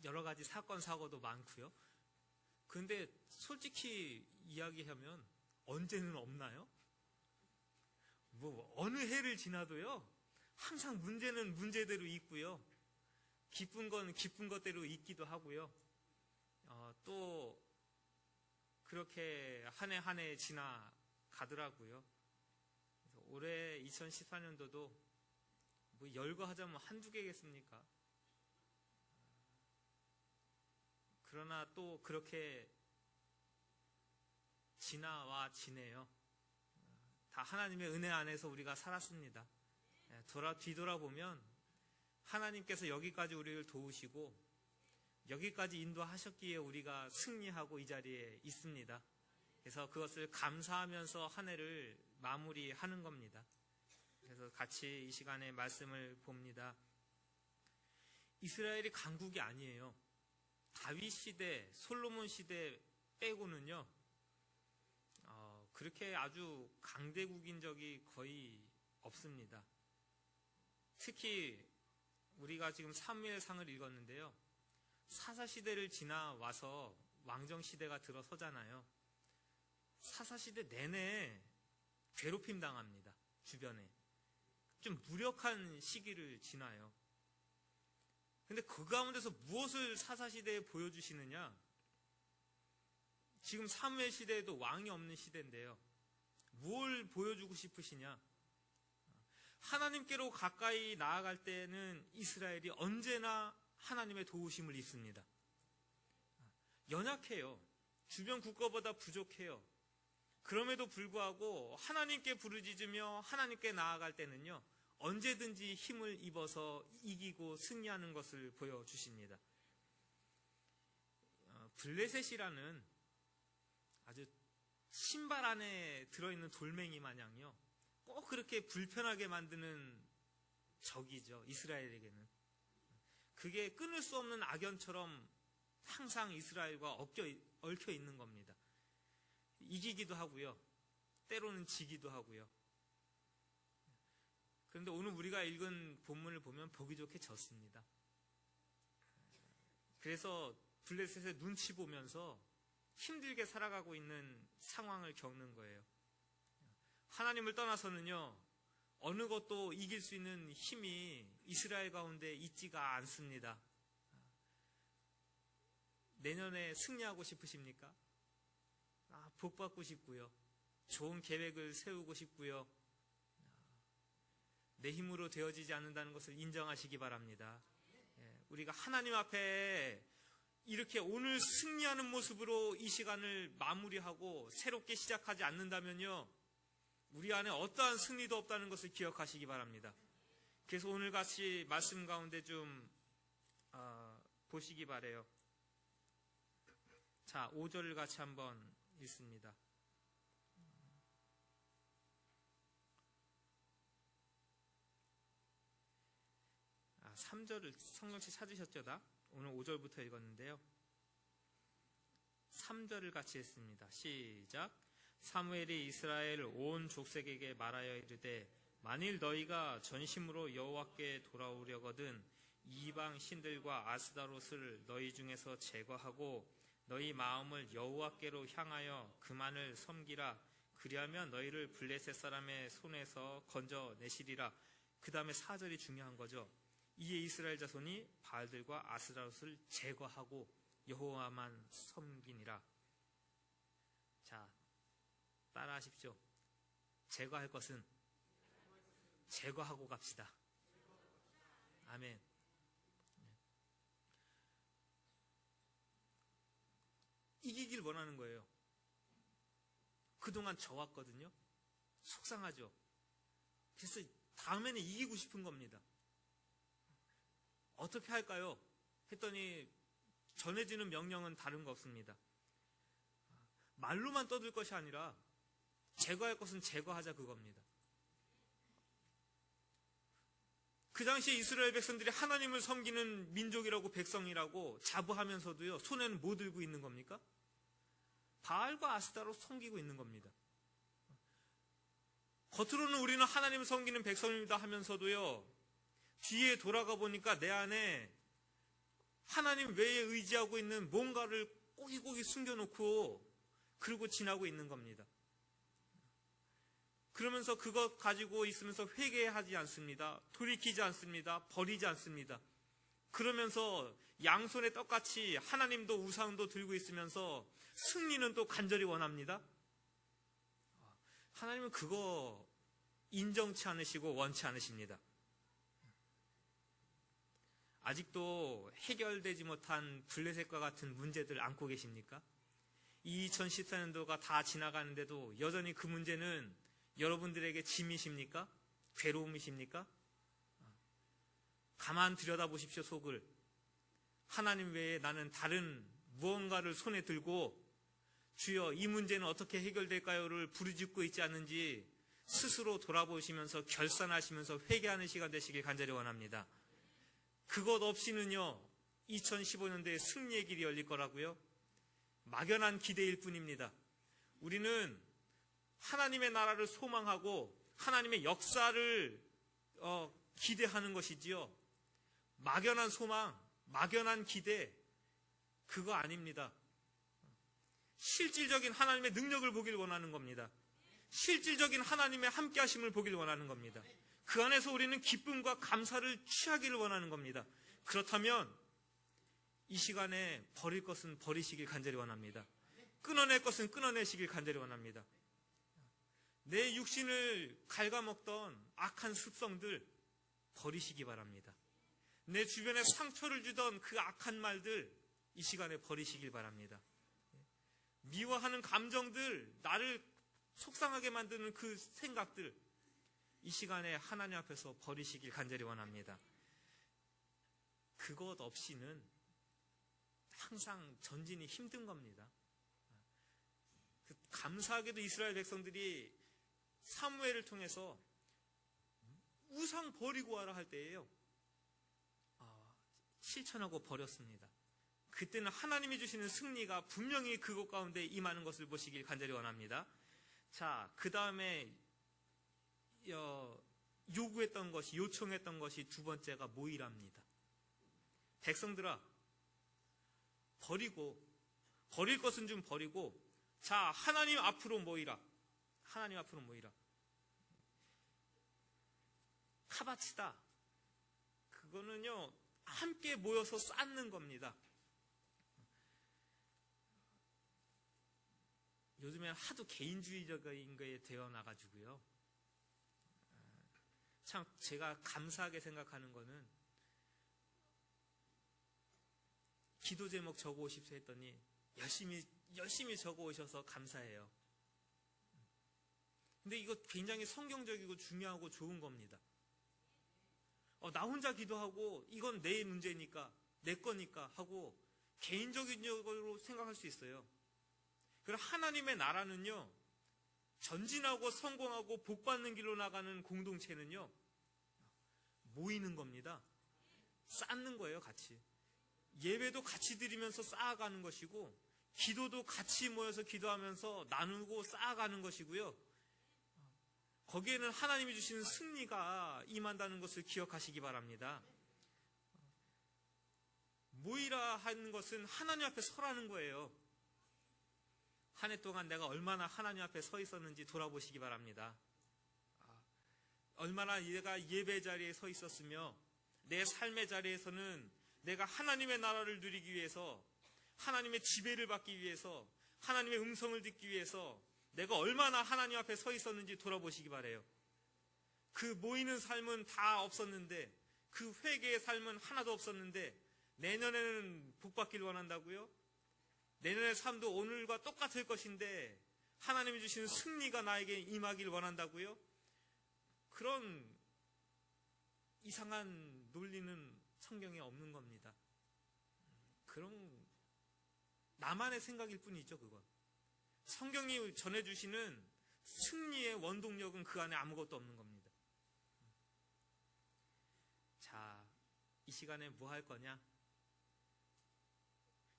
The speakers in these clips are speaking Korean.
여러 가지 사건 사고도 많고요. 근데 솔직히 이야기하면 언제는 없나요? 뭐 어느 해를 지나도요, 항상 문제는 문제대로 있고요, 기쁜 건 기쁜 것대로 있기도 하고요. 또 그렇게 한 해 한 해 지나가더라고요. 그래서 올해 2014년도도 뭐 열거하자면 한두 개겠습니까? 그러나 또 그렇게 지나와 지내요. 다 하나님의 은혜 안에서 우리가 살았습니다. 뒤돌아보면 하나님께서 여기까지 우리를 도우시고 여기까지 인도하셨기에 우리가 승리하고 이 자리에 있습니다. 그래서 그것을 감사하면서 한 해를 마무리하는 겁니다. 그래서 같이 이 시간에 말씀을 봅니다. 이스라엘이 강국이 아니에요. 다윗 시대, 솔로몬 시대 빼고는요, 그렇게 아주 강대국인 적이 거의 없습니다. 특히 우리가 지금 사무엘상을 읽었는데요, 사사시대를 지나와서 왕정시대가 들어서잖아요. 사사시대 내내 괴롭힘 당합니다. 주변에 좀 무력한 시기를 지나요. 근데 그 가운데서 무엇을 사사시대에 보여주시느냐? 지금 사무엘 시대에도 왕이 없는 시대인데요, 뭘 보여주고 싶으시냐? 하나님께로 가까이 나아갈 때는 이스라엘이 언제나 하나님의 도우심을 입습니다. 연약해요. 주변 국가보다 부족해요. 그럼에도 불구하고 하나님께 부르짖으며 하나님께 나아갈 때는요, 언제든지 힘을 입어서 이기고 승리하는 것을 보여주십니다. 블레셋이라는 아주 신발 안에 들어있는 돌멩이 마냥요, 꼭 그렇게 불편하게 만드는 적이죠. 이스라엘에게는. 그게 끊을 수 없는 악연처럼 항상 이스라엘과 얽혀 있는 겁니다. 이기기도 하고요, 때로는 지기도 하고요. 그런데 오늘 우리가 읽은 본문을 보면 보기 좋게 졌습니다. 그래서 블레셋의 눈치 보면서 힘들게 살아가고 있는 상황을 겪는 거예요. 하나님을 떠나서는요, 어느 것도 이길 수 있는 힘이 이스라엘 가운데 있지가 않습니다. 내년에 승리하고 싶으십니까? 복 받고 싶고요, 좋은 계획을 세우고 싶고요, 내 힘으로 되어지지 않는다는 것을 인정하시기 바랍니다. 우리가 하나님 앞에 이렇게 오늘 승리하는 모습으로 이 시간을 마무리하고 새롭게 시작하지 않는다면요, 우리 안에 어떠한 승리도 없다는 것을 기억하시기 바랍니다. 그래서 오늘 같이 말씀 가운데 좀 보시기 바래요. 자, 5절을 같이 한번 읽습니다. 3절을 성경책 찾으셨죠? 다? 오늘 5절부터 읽었는데요, 3절을 같이 했습니다. 시작. 사무엘이 이스라엘 온 족속에게 말하여 이르되, 만일 너희가 전심으로 여호와께 돌아오려거든 이방 신들과 아스다롯을 너희 중에서 제거하고 너희 마음을 여호와께로 향하여 그만을 섬기라. 그리하면 너희를 블레셋 사람의 손에서 건져내시리라. 그 다음에 4절이 중요한 거죠. 이에 이스라엘 자손이 바알들과 아스다롯을 제거하고 여호와만 섬기니라. 자, 따라하십시오. 제거할 것은 제거하고 갑시다. 아멘. 이기길 원하는 거예요. 그동안 져왔거든요. 속상하죠. 그래서 다음에는 이기고 싶은 겁니다. 어떻게 할까요? 했더니 전해지는 명령은 다른 거 없습니다. 말로만 떠들 것이 아니라 제거할 것은 제거하자, 그겁니다. 그 당시에 이스라엘 백성들이 하나님을 섬기는 민족이라고, 백성이라고 자부하면서도요, 손에는 뭐 들고 있는 겁니까? 바알과 아스타로 섬기고 있는 겁니다. 겉으로는 우리는 하나님을 섬기는 백성입니다 하면서도요, 뒤에 돌아가 보니까 내 안에 하나님 외에 의지하고 있는 뭔가를 꼬기꼬기 숨겨놓고 그러고 지나고 있는 겁니다. 그러면서 그것 가지고 있으면서 회개하지 않습니다. 돌이키지 않습니다. 버리지 않습니다. 그러면서 양손에 떡같이 하나님도 우상도 들고 있으면서 승리는 또 간절히 원합니다. 하나님은 그거 인정치 않으시고 원치 않으십니다. 아직도 해결되지 못한 블레셋과 같은 문제들 안고 계십니까? 2014년도가 다 지나가는데도 여전히 그 문제는 여러분들에게 짐이십니까? 괴로움이십니까? 가만 들여다보십시오, 속을. 하나님 외에 나는 다른 무언가를 손에 들고 주여 이 문제는 어떻게 해결될까요를 부르짖고 있지 않는지 스스로 돌아보시면서 결산하시면서 회개하는 시간 되시길 간절히 원합니다. 그것 없이는요 2015년도에 승리의 길이 열릴 거라고요? 막연한 기대일 뿐입니다. 우리는 하나님의 나라를 소망하고 하나님의 역사를 기대하는 것이지요. 막연한 소망, 막연한 기대, 그거 아닙니다. 실질적인 하나님의 능력을 보길 원하는 겁니다. 실질적인 하나님의 함께하심을 보길 원하는 겁니다. 그 안에서 우리는 기쁨과 감사를 취하기를 원하는 겁니다. 그렇다면 이 시간에 버릴 것은 버리시길 간절히 원합니다. 끊어낼 것은 끊어내시길 간절히 원합니다. 내 육신을 갉아먹던 악한 습성들 버리시기 바랍니다. 내 주변에 상처를 주던 그 악한 말들 이 시간에 버리시길 바랍니다. 미워하는 감정들, 나를 속상하게 만드는 그 생각들 이 시간에 하나님 앞에서 버리시길 간절히 원합니다. 그것 없이는 항상 전진이 힘든 겁니다. 감사하게도 이스라엘 백성들이 사무엘을 통해서 우상 버리고 와라 할 때예요. 실천하고 버렸습니다. 그때는 하나님이 주시는 승리가 분명히 그것 가운데 임하는 것을 보시길 간절히 원합니다. 자, 그 다음에 요구했던 것이, 요청했던 것이 두 번째가 모이랍니다. 백성들아, 버릴 것은 좀 버리고, 자, 하나님 앞으로 모이라. 하나님 앞으로 모이라. 카바치다. 그거는요, 함께 모여서 쌓는 겁니다. 요즘엔 하도 개인주의적인 거에 되어나가지고요. 참 제가 감사하게 생각하는 거는 기도 제목 적어 오십시오 했더니 열심히 적어 오셔서 감사해요. 근데 이거 굉장히 성경적이고 중요하고 좋은 겁니다. 나 혼자 기도하고 이건 내 문제니까 내 거니까 하고 개인적인 적으로 생각할 수 있어요. 그럼 하나님의 나라는요, 전진하고 성공하고 복받는 길로 나가는 공동체는요, 모이는 겁니다. 쌓는 거예요, 같이. 예배도 같이 드리면서 쌓아가는 것이고, 기도도 같이 모여서 기도하면서 나누고 쌓아가는 것이고요. 거기에는 하나님이 주시는 승리가 임한다는 것을 기억하시기 바랍니다. 모이라 하는 것은 하나님 앞에 서라는 거예요. 한 해 동안 내가 얼마나 하나님 앞에 서 있었는지 돌아보시기 바랍니다. 얼마나 내가 예배 자리에 서 있었으며 내 삶의 자리에서는 내가 하나님의 나라를 누리기 위해서, 하나님의 지배를 받기 위해서, 하나님의 음성을 듣기 위해서 내가 얼마나 하나님 앞에 서 있었는지 돌아보시기 바라요. 그 모이는 삶은 다 없었는데, 그 회개의 삶은 하나도 없었는데 내년에는 복받기를 원한다고요? 내년의 삶도 오늘과 똑같을 것인데 하나님이 주시는 승리가 나에게 임하기를 원한다고요? 그런 이상한 논리는 성경에 없는 겁니다. 그런 나만의 생각일 뿐이죠, 그건. 성경이 전해주시는 승리의 원동력은 그 안에 아무것도 없는 겁니다. 자, 이 시간에 뭐 할 거냐?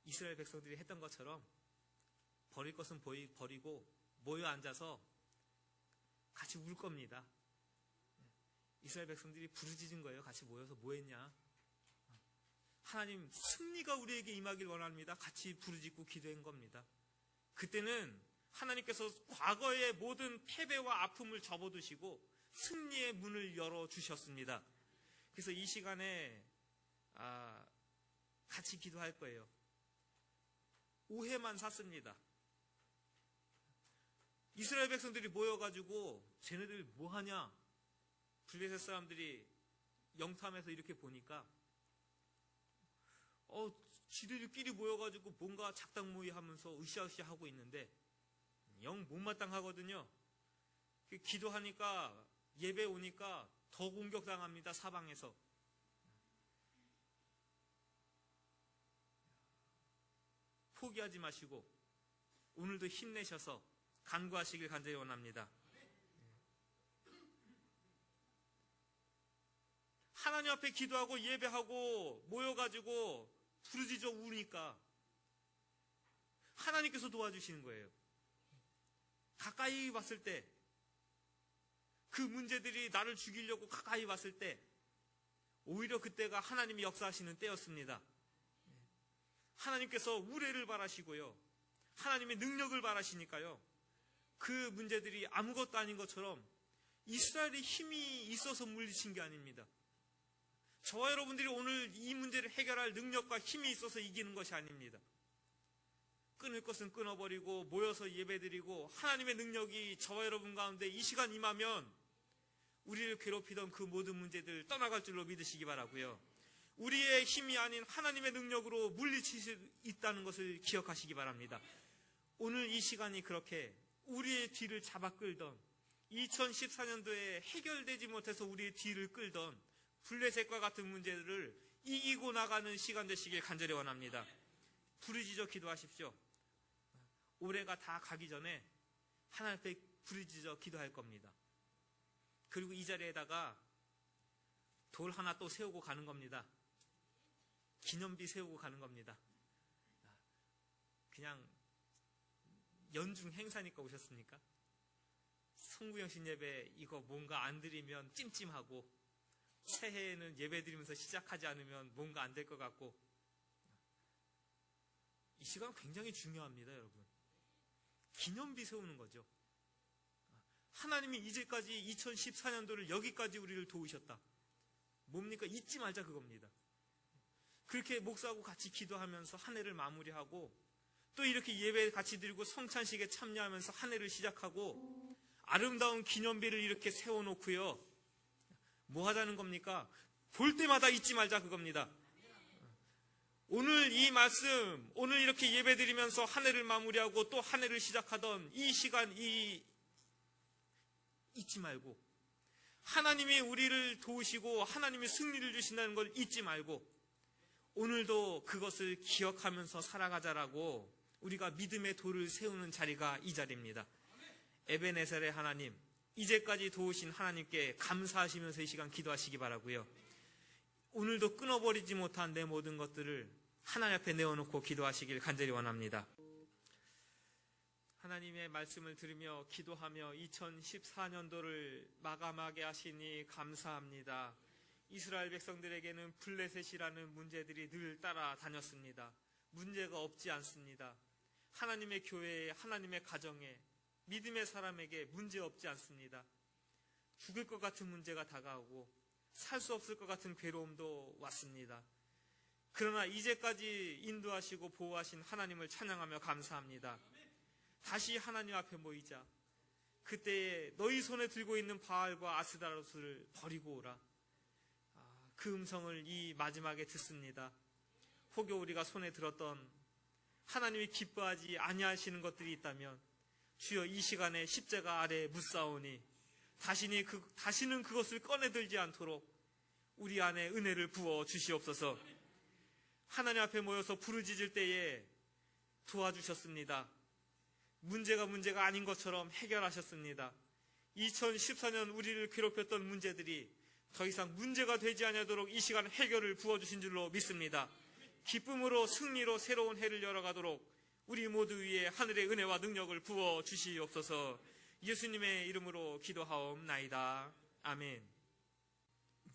이스라엘 백성들이 했던 것처럼 버릴 것은 버리고 모여 앉아서 같이 울 겁니다. 이스라엘 백성들이 부르짖은 거예요. 같이 모여서 뭐 했냐? 하나님 승리가 우리에게 임하길 원합니다. 같이 부르짖고 기도한 겁니다. 그때는 하나님께서 과거의 모든 패배와 아픔을 접어두시고 승리의 문을 열어주셨습니다. 그래서 이 시간에 같이 기도할 거예요. 오해만 샀습니다. 이스라엘 백성들이 모여가지고 쟤네들 뭐하냐? 블레셋 사람들이 영탐에서 이렇게 보니까 지들끼리 모여가지고 뭔가 작당모의 하면서 으쌰으쌰 하고 있는데 영 못마땅하거든요. 기도하니까 예배 오니까 더 공격당합니다. 사방에서. 포기하지 마시고 오늘도 힘내셔서 간구하시길 간절히 원합니다. 하나님 앞에 기도하고 예배하고 모여가지고 부르짖어 우니까 하나님께서 도와주시는 거예요. 가까이 왔을 때, 그 문제들이 나를 죽이려고 가까이 왔을 때 오히려 그때가 하나님이 역사하시는 때였습니다. 하나님께서 우레를 바라시고요, 하나님의 능력을 바라시니까요, 그 문제들이 아무것도 아닌 것처럼 이스라엘의 힘이 있어서 물리친 게 아닙니다. 저와 여러분들이 오늘 이 문제를 해결할 능력과 힘이 있어서 이기는 것이 아닙니다. 끊을 것은 끊어버리고 모여서 예배드리고 하나님의 능력이 저와 여러분 가운데 이 시간 임하면 우리를 괴롭히던 그 모든 문제들 떠나갈 줄로 믿으시기 바라고요. 우리의 힘이 아닌 하나님의 능력으로 물리칠 수 있다는 것을 기억하시기 바랍니다. 오늘 이 시간이 그렇게 우리의 뒤를 잡아 끌던, 2014년도에 해결되지 못해서 우리의 뒤를 끌던 블레셋과 같은 문제들을 이기고 나가는 시간 되시길 간절히 원합니다. 부르짖어 기도하십시오. 올해가 다 가기 전에 하나님 앞에 부르짖어 기도할 겁니다. 그리고 이 자리에다가 돌 하나 또 세우고 가는 겁니다. 기념비 세우고 가는 겁니다. 그냥 연중 행사니까 오셨습니까? 송구영신 예배 이거 뭔가 안 드리면 찜찜하고, 새해에는 예배 드리면서 시작하지 않으면 뭔가 안 될 것 같고, 이 시간 굉장히 중요합니다, 여러분. 기념비 세우는 거죠. 하나님이 이제까지 2014년도를 여기까지 우리를 도우셨다. 뭡니까? 잊지 말자 그겁니다. 그렇게 목사하고 같이 기도하면서 한 해를 마무리하고, 또 이렇게 예배 같이 드리고 성찬식에 참여하면서 한 해를 시작하고, 아름다운 기념비를 이렇게 세워놓고요, 뭐 하자는 겁니까? 볼 때마다 잊지 말자 그겁니다. 오늘 이 말씀, 오늘 이렇게 예배 드리면서 한 해를 마무리하고 또 한 해를 시작하던 이 시간, 잊지 말고, 하나님이 우리를 도우시고 하나님이 승리를 주신다는 걸 잊지 말고, 오늘도 그것을 기억하면서 살아가자라고 우리가 믿음의 돌을 세우는 자리가 이 자리입니다. 에베네셀의 하나님, 이제까지 도우신 하나님께 감사하시면서 이 시간 기도하시기 바라고요. 오늘도 끊어버리지 못한 내 모든 것들을 하나님 앞에 내어놓고 기도하시길 간절히 원합니다. 하나님의 말씀을 들으며 기도하며 2014년도를 마감하게 하시니 감사합니다. 이스라엘 백성들에게는 블레셋이라는 문제들이 늘 따라다녔습니다. 문제가 없지 않습니다. 하나님의 교회에, 하나님의 가정에, 믿음의 사람에게 문제 없지 않습니다. 죽을 것 같은 문제가 다가오고 살 수 없을 것 같은 괴로움도 왔습니다. 그러나 이제까지 인도하시고 보호하신 하나님을 찬양하며 감사합니다. 다시 하나님 앞에 모이자. 그때에 너희 손에 들고 있는 바알과 아스다롯을 버리고 오라. 그 음성을 이 마지막에 듣습니다. 혹여 우리가 손에 들었던 하나님이 기뻐하지 아니하시는 것들이 있다면 주여 이 시간에 십자가 아래 묻사오니 다시는 그것을 꺼내들지 않도록 우리 안에 은혜를 부어 주시옵소서. 하나님 앞에 모여서 부르짖을 때에 도와주셨습니다. 문제가 아닌 것처럼 해결하셨습니다. 2014년 우리를 괴롭혔던 문제들이 더 이상 문제가 되지 않도록 이 시간 해결을 부어주신 줄로 믿습니다. 기쁨으로 승리로 새로운 해를 열어가도록 우리 모두 위에 하늘의 은혜와 능력을 부어 주시옵소서. 예수님의 이름으로 기도하옵나이다. 아멘.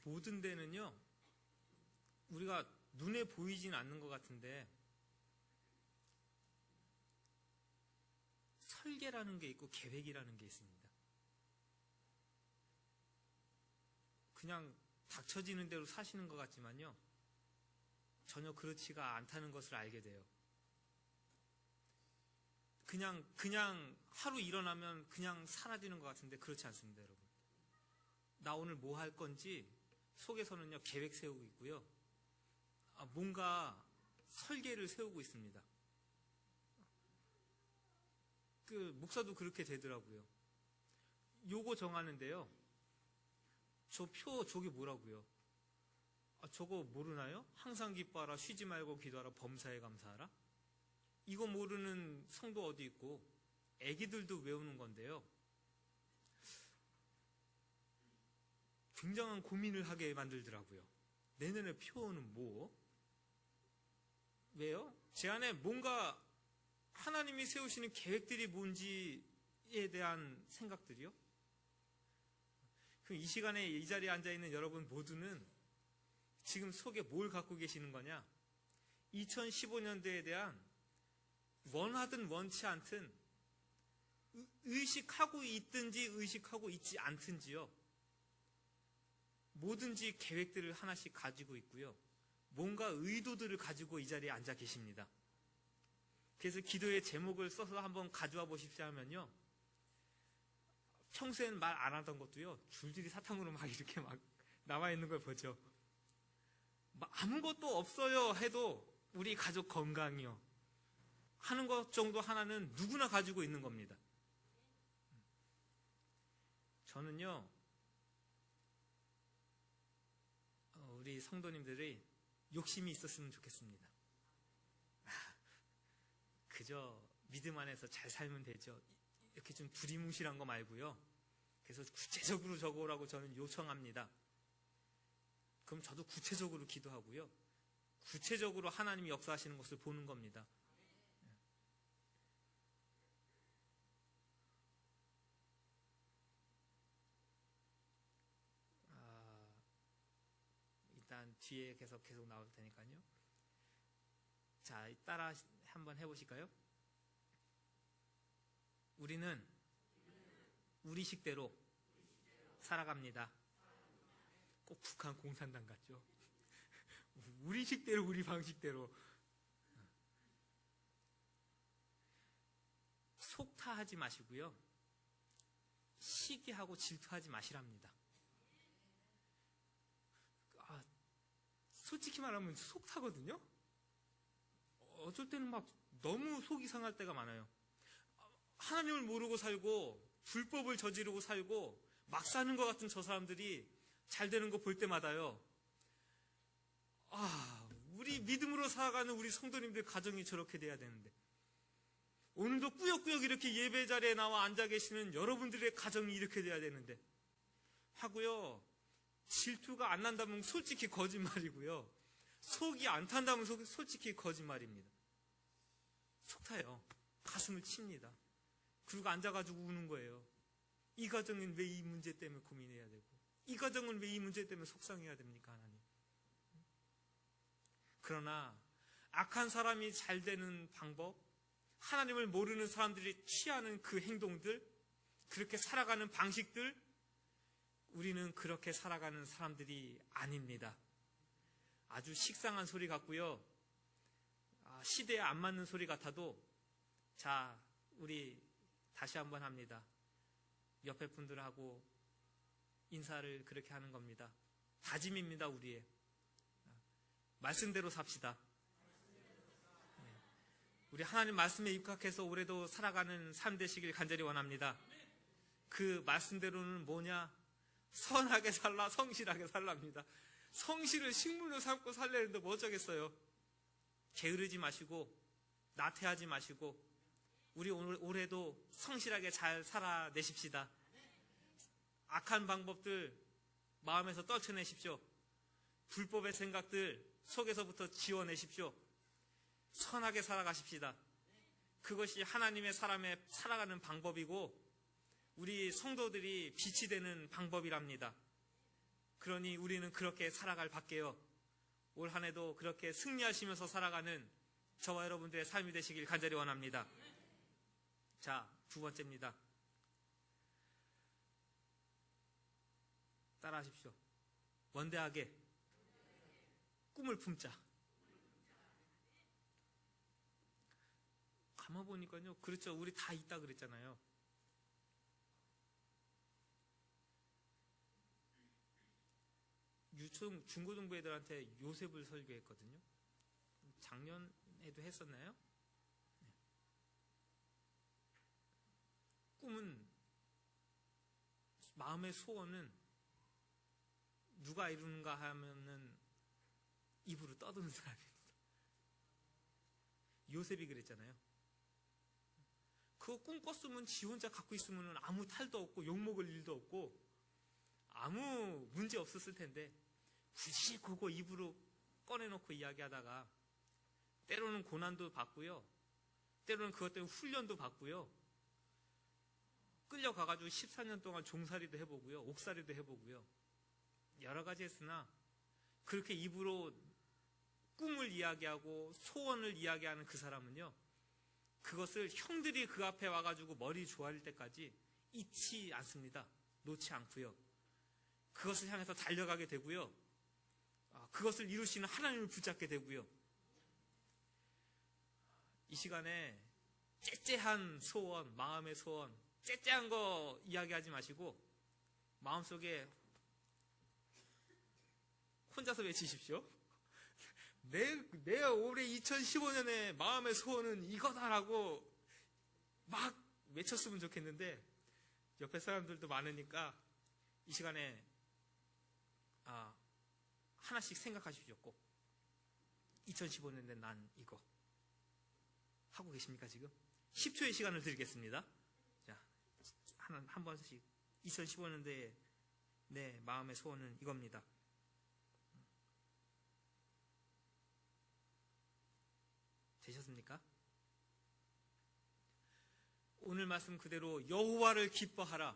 모든 데는요, 우리가 눈에 보이진 않는 것 같은데 설계라는 게 있고 계획이라는 게 있습니다. 그냥 닥쳐지는 대로 사시는 것 같지만요, 전혀 그렇지가 않다는 것을 알게 돼요. 그냥 하루 일어나면 그냥 사라지는 것 같은데 그렇지 않습니다, 여러분. 나 오늘 뭐 할 건지 속에서는요, 계획 세우고 있고요. 뭔가 설계를 세우고 있습니다. 목사도 그렇게 되더라고요. 요거 정하는데요. 저 표, 저게 뭐라고요? 저거 모르나요? 항상 기뻐하라, 쉬지 말고 기도하라, 범사에 감사하라? 이거 모르는 성도 어디 있고, 애기들도 외우는 건데요. 굉장한 고민을 하게 만들더라고요. 내년에 표는 뭐? 왜요? 제 안에 뭔가 하나님이 세우시는 계획들이 뭔지에 대한 생각들이요? 그럼 이 시간에 이 자리에 앉아있는 여러분 모두는 지금 속에 뭘 갖고 계시는 거냐? 2015년도에 대한 원하든 원치 않든 의식하고 있든지 의식하고 있지 않든지요, 뭐든지 계획들을 하나씩 가지고 있고요, 뭔가 의도들을 가지고 이 자리에 앉아 계십니다. 그래서 기도의 제목을 써서 한번 가져와 보십시오 하면요, 평소엔 말 안 하던 것도요, 줄줄이 사탕으로 막 이렇게 막 나와 있는 걸 보죠. 아무것도 없어요 해도 우리 가족 건강이요 하는 것 정도 하나는 누구나 가지고 있는 겁니다. 저는요, 우리 성도님들이 욕심이 있었으면 좋겠습니다. 그저 믿음 안에서 잘 살면 되죠, 이렇게 좀 두리뭉실한 거 말고요. 그래서 구체적으로 적어오라고 저는 요청합니다. 그럼 저도 구체적으로 기도하고요, 구체적으로 하나님이 역사하시는 것을 보는 겁니다. 일단 뒤에 계속 나올 테니까요. 자, 따라 한번 해보실까요? 우리는 우리 식대로 살아갑니다. 꼭 북한 공산당 같죠? 우리 식대로, 우리 방식대로. 속타하지 마시고요, 시기하고 질투하지 마시랍니다. 솔직히 말하면 속타거든요? 어쩔 때는 막 너무 속이 상할 때가 많아요. 하나님을 모르고 살고 불법을 저지르고 살고 막 사는 것 같은 저 사람들이 잘 되는 거 볼 때마다요, 우리 믿음으로 살아가는 우리 성도님들 가정이 저렇게 돼야 되는데, 오늘도 꾸역꾸역 이렇게 예배 자리에 나와 앉아 계시는 여러분들의 가정이 이렇게 돼야 되는데 하고요, 질투가 안 난다면 솔직히 거짓말이고요, 속이 안 탄다면 솔직히 거짓말입니다. 속타요. 가슴을 칩니다. 그리고 앉아가지고 우는 거예요. 이 가정은 왜 이 문제 때문에 고민해야 되고, 이 가정은 왜 이 문제 때문에 속상해야 됩니까, 하나님? 그러나 악한 사람이 잘 되는 방법, 하나님을 모르는 사람들이 취하는 그 행동들, 그렇게 살아가는 방식들, 우리는 그렇게 살아가는 사람들이 아닙니다. 아주 식상한 소리 같고요, 시대에 안 맞는 소리 같아도, 자, 우리 다시 한번 합니다. 옆에 분들하고 인사를 그렇게 하는 겁니다. 다짐입니다, 우리의. 말씀대로 삽시다. 우리 하나님 말씀에 입각해서 올해도 살아가는 삶 되시길 간절히 원합니다. 그 말씀대로는 뭐냐? 선하게 살라, 성실하게 살랍니다. 성실을 식물로 삼고 살려는데 뭐 어쩌겠어요? 게으르지 마시고 나태하지 마시고 우리 오늘 올해도 성실하게 잘 살아내십시다. 악한 방법들 마음에서 떨쳐내십시오. 불법의 생각들 속에서부터 지워내십시오. 선하게 살아가십시다. 그것이 하나님의 사람의 살아가는 방법이고 우리 성도들이 빛이 되는 방법이랍니다. 그러니 우리는 그렇게 살아갈 밖에요 올 한 해도 그렇게 승리하시면서 살아가는 저와 여러분들의 삶이 되시길 간절히 원합니다. 자, 두 번째입니다. 따라하십시오. 원대하게 꿈을 품자. 가만 보니까요, 그렇죠. 우리 다 있다 그랬잖아요. 중고등부 애들한테 요셉을 설교했거든요. 작년에도 했었나요? 꿈은, 마음의 소원은 누가 이루는가 하면은 입으로 떠드는 사람입니다. 요셉이 그랬잖아요. 그거 꿈 꿨으면 지 혼자 갖고 있으면 아무 탈도 없고 욕먹을 일도 없고 아무 문제 없었을 텐데 굳이 그거 입으로 꺼내놓고 이야기하다가 때로는 고난도 받고요, 때로는 그것 때문에 훈련도 받고요, 끌려가가지고 14년 동안 종살이도 해보고요, 옥살이도 해보고요, 여러 가지 했으나 그렇게 입으로 꿈을 이야기하고 소원을 이야기하는 그 사람은요, 그것을 형들이 그 앞에 와가지고 머리 조아릴 때까지 잊지 않습니다. 놓지 않고요, 그것을 향해서 달려가게 되고요, 그것을 이루시는 하나님을 붙잡게 되고요. 이 시간에 째째한 소원, 마음의 소원, 째째한 거 이야기하지 마시고 마음속에 혼자서 외치십시오. 내가 올해 2015년에 마음의 소원은 이거다라고 막 외쳤으면 좋겠는데 옆에 사람들도 많으니까 이 시간에 하나씩 생각하십시오. 꼭 2015년에 난 이거 하고 계십니까? 지금 10초의 시간을 드리겠습니다. 자, 한 번씩 2015년도에 내 마음의 소원은 이겁니다. 되셨습니까? 오늘 말씀 그대로 여호와를 기뻐하라.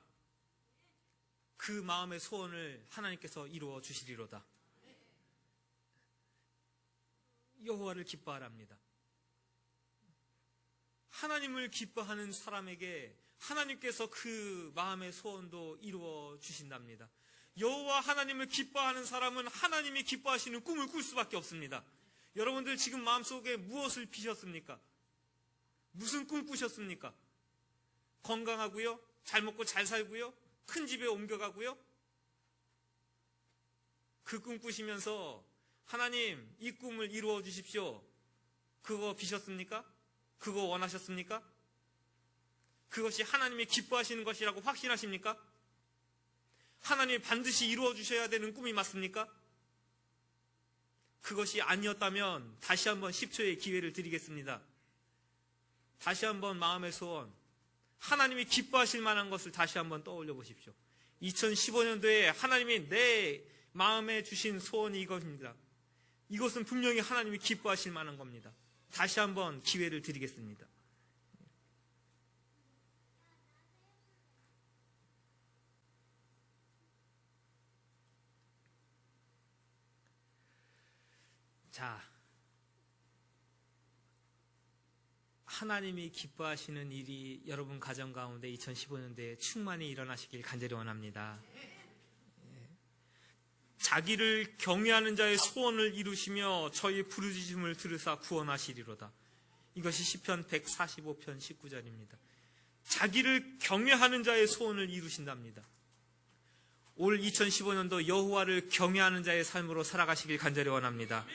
그 마음의 소원을 하나님께서 이루어 주시리로다. 여호와를 기뻐하랍니다. 하나님을 기뻐하는 사람에게 하나님께서 그 마음의 소원도 이루어 주신답니다. 여호와 하나님을 기뻐하는 사람은 하나님이 기뻐하시는 꿈을 꿀 수밖에 없습니다. 여러분들 지금 마음속에 무엇을 비셨습니까? 무슨 꿈 꾸셨습니까? 건강하고요, 잘 먹고 잘 살고요, 큰 집에 옮겨가고요. 그 꿈 꾸시면서 하나님 이 꿈을 이루어 주십시오, 그거 비셨습니까? 그거 원하셨습니까? 그것이 하나님이 기뻐하시는 것이라고 확신하십니까? 하나님이 반드시 이루어 주셔야 되는 꿈이 맞습니까? 그것이 아니었다면 다시 한번 10초의 기회를 드리겠습니다. 다시 한번 마음의 소원, 하나님이 기뻐하실 만한 것을 다시 한번 떠올려 보십시오. 2015년도에 하나님이 내 마음에 주신 소원이 이것입니다. 이것은 분명히 하나님이 기뻐하실 만한 겁니다. 다시 한번 기회를 드리겠습니다. 자, 하나님이 기뻐하시는 일이 여러분 가정 가운데 2015년도에 충만히 일어나시길 간절히 원합니다. 자기를 경외하는 자의 소원을 이루시며 저희 부르짖음을 들으사 구원하시리로다. 이것이 시편 145편 19절입니다. 자기를 경외하는 자의 소원을 이루신답니다. 올 2015년도 여호와를 경외하는 자의 삶으로 살아가시길 간절히 원합니다.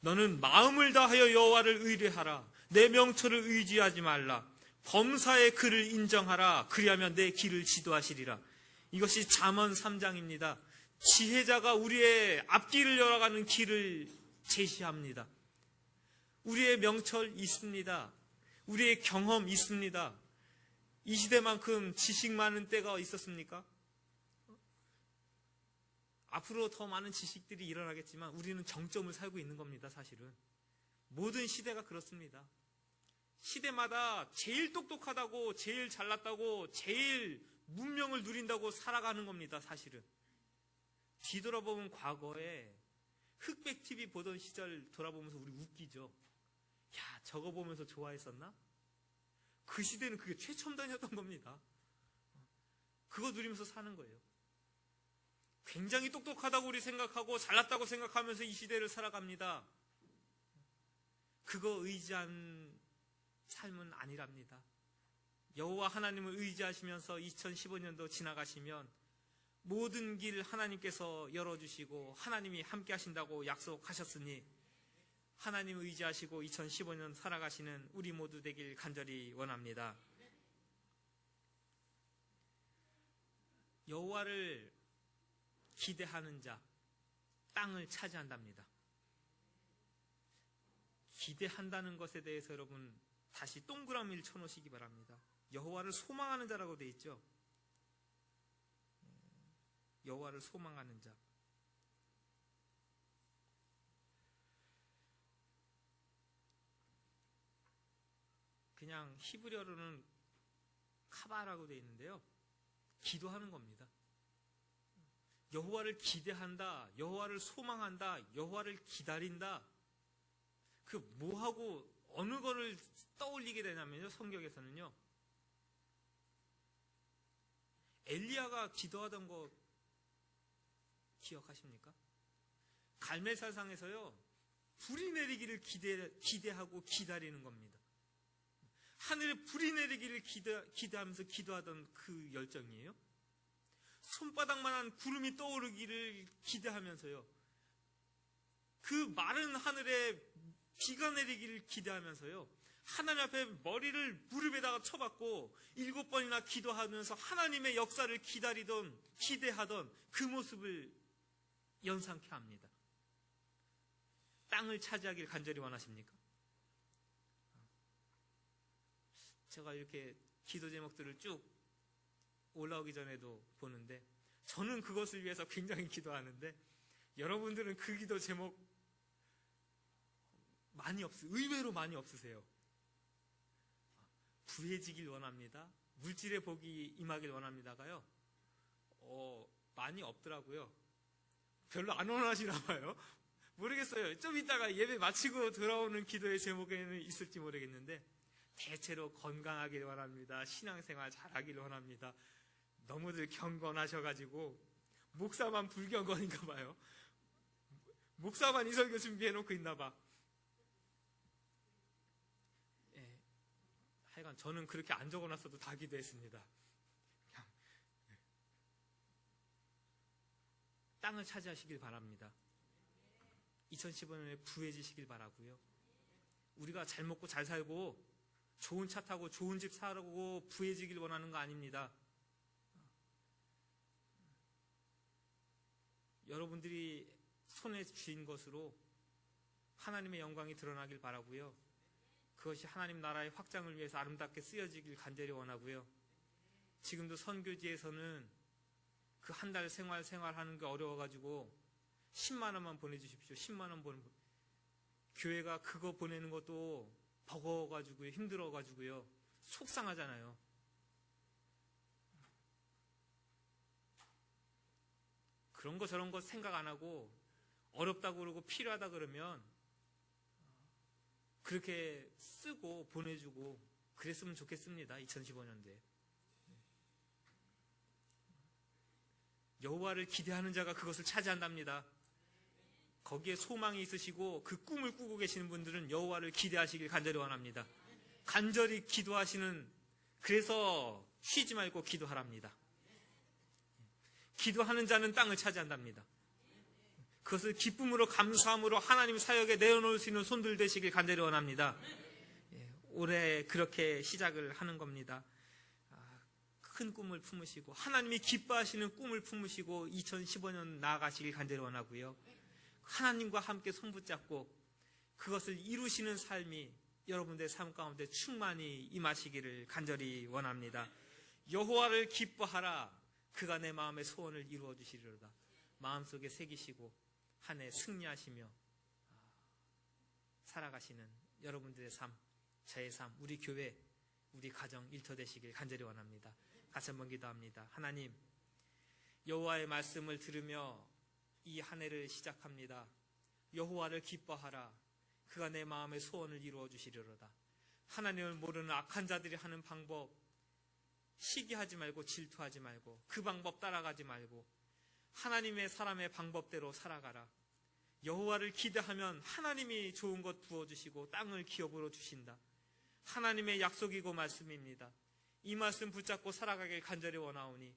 너는 마음을 다하여 여호와를 의뢰하라. 내 명철을 의지하지 말라. 범사의 그를 인정하라. 그리하면 내 길을 지도하시리라. 이것이 잠언 3장입니다. 지혜자가 우리의 앞길을 열어가는 길을 제시합니다. 우리의 명철 있습니다. 우리의 경험 있습니다. 이 시대만큼 지식 많은 때가 있었습니까? 앞으로 더 많은 지식들이 일어나겠지만 우리는 정점을 살고 있는 겁니다. 사실은 모든 시대가 그렇습니다. 시대마다 제일 똑똑하다고, 제일 잘났다고, 제일 문명을 누린다고 살아가는 겁니다. 사실은 뒤돌아보면 과거에 흑백 TV 보던 시절 돌아보면서 우리 웃기죠. 야, 저거 보면서 좋아했었나? 그 시대는 그게 최첨단이었던 겁니다. 그거 누리면서 사는 거예요. 굉장히 똑똑하다고 우리 생각하고 잘났다고 생각하면서 이 시대를 살아갑니다. 그거 의지한 삶은 아니랍니다. 여호와 하나님을 의지하시면서 2015년도 지나가시면 모든 길 하나님께서 열어주시고 하나님이 함께 하신다고 약속하셨으니 하나님 의지하시고 2015년 살아가시는 우리 모두 되길 간절히 원합니다. 여호와를 기대하는 자, 땅을 차지한답니다. 기대한다는 것에 대해서 여러분 다시 동그라미를 쳐놓으시기 바랍니다. 여호와를 소망하는 자라고 되어 있죠. 여호와를 소망하는 자. 그냥 히브리어로는 카바라고 되어 있는데요. 기도하는 겁니다. 여호와를 기대한다, 여호와를 소망한다, 여호와를 기다린다. 그 뭐하고 어느 거를 떠올리게 되냐면요, 성경에서는요, 엘리야가 기도하던 거 기억하십니까? 갈멜사상에서요, 불이 내리기를 기대하고 기다리는 겁니다. 하늘에 불이 내리기를 기대하면서 기도하던 그 열정이에요. 손바닥만한 구름이 떠오르기를 기대하면서요, 그 마른 하늘에 비가 내리기를 기대하면서요, 하나님 앞에 머리를 무릎에다가 쳐박고 7번이나 기도하면서 하나님의 역사를 기대하던 그 모습을 연상케 합니다. 땅을 차지하길 간절히 원하십니까? 제가 이렇게 기도 제목들을 쭉 올라오기 전에도 보는데 저는 그것을 위해서 굉장히 기도하는데 여러분들은 그 기도 제목 의외로 많이 없으세요. 부해지길 원합니다. 물질의 복이 임하길 원합니다가요, 많이 없더라고요. 별로 안 원하시나 봐요. 모르겠어요. 좀 이따가 예배 마치고 돌아오는 기도의 제목에는 있을지 모르겠는데 대체로 건강하길 원합니다. 신앙생활 잘하길 원합니다. 너무들 경건하셔가지고 목사만 불경건인가 봐요. 목사만 이 설교 준비해놓고 있나 봐. 하여간 저는 그렇게 안 적어놨어도 다 기도했습니다. 그냥. 땅을 차지하시길 바랍니다. 2015년에 부해지시길 바라고요. 우리가 잘 먹고 잘 살고 좋은 차 타고 좋은 집 살고 부해지길 원하는 거 아닙니다. 여러분들이 손에 쥔 것으로 하나님의 영광이 드러나길 바라고요. 그것이 하나님 나라의 확장을 위해서 아름답게 쓰여지길 간절히 원하고요. 지금도 선교지에서는 그 한 달 생활하는 게 어려워가지고 10만 원만 보내주십시오. 10만 원 교회가 그거 보내는 것도 버거워가지고요, 힘들어가지고요, 속상하잖아요. 그런 거 저런 거 생각 안 하고 어렵다고 그러고 필요하다 그러면 그렇게 쓰고 보내주고 그랬으면 좋겠습니다. 2015년도에 여호와를 기대하는 자가 그것을 차지한답니다. 거기에 소망이 있으시고 그 꿈을 꾸고 계시는 분들은 여호와를 기대하시길 간절히 원합니다. 간절히 기도하시는, 그래서 쉬지 말고 기도하랍니다. 기도하는 자는 땅을 차지한답니다. 그것을 기쁨으로 감사함으로 하나님 사역에 내어놓을 수 있는 손들 되시길 간절히 원합니다. 올해 그렇게 시작을 하는 겁니다. 큰 꿈을 품으시고 하나님이 기뻐하시는 꿈을 품으시고 2015년 나아가시길 간절히 원하고요. 하나님과 함께 손붙잡고 그것을 이루시는 삶이 여러분들의 삶 가운데 충만히 임하시기를 간절히 원합니다. 여호와를 기뻐하라. 그가 내 마음의 소원을 이루어 주시리로다. 마음속에 새기시고 한 해 승리하시며 살아가시는 여러분들의 삶, 저의 삶, 우리 교회, 우리 가정 일터되시길 간절히 원합니다. 같이 한번 기도합니다. 하나님, 여호와의 말씀을 들으며 이 한 해를 시작합니다. 여호와를 기뻐하라. 그가 내 마음의 소원을 이루어 주시리로다. 하나님을 모르는 악한 자들이 하는 방법, 시기하지 말고 질투하지 말고 그 방법 따라가지 말고 하나님의 사람의 방법대로 살아가라. 여호와를 기대하면 하나님이 좋은 것 부어주시고 땅을 기업으로 주신다. 하나님의 약속이고 말씀입니다. 이 말씀 붙잡고 살아가길 간절히 원하오니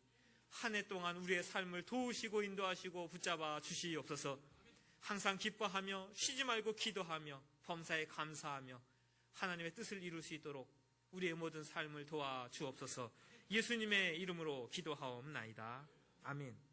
한 해 동안 우리의 삶을 도우시고 인도하시고 붙잡아 주시옵소서. 항상 기뻐하며 쉬지 말고 기도하며 범사에 감사하며 하나님의 뜻을 이룰 수 있도록 우리의 모든 삶을 도와주옵소서. 예수님의 이름으로 기도하옵나이다. 아멘.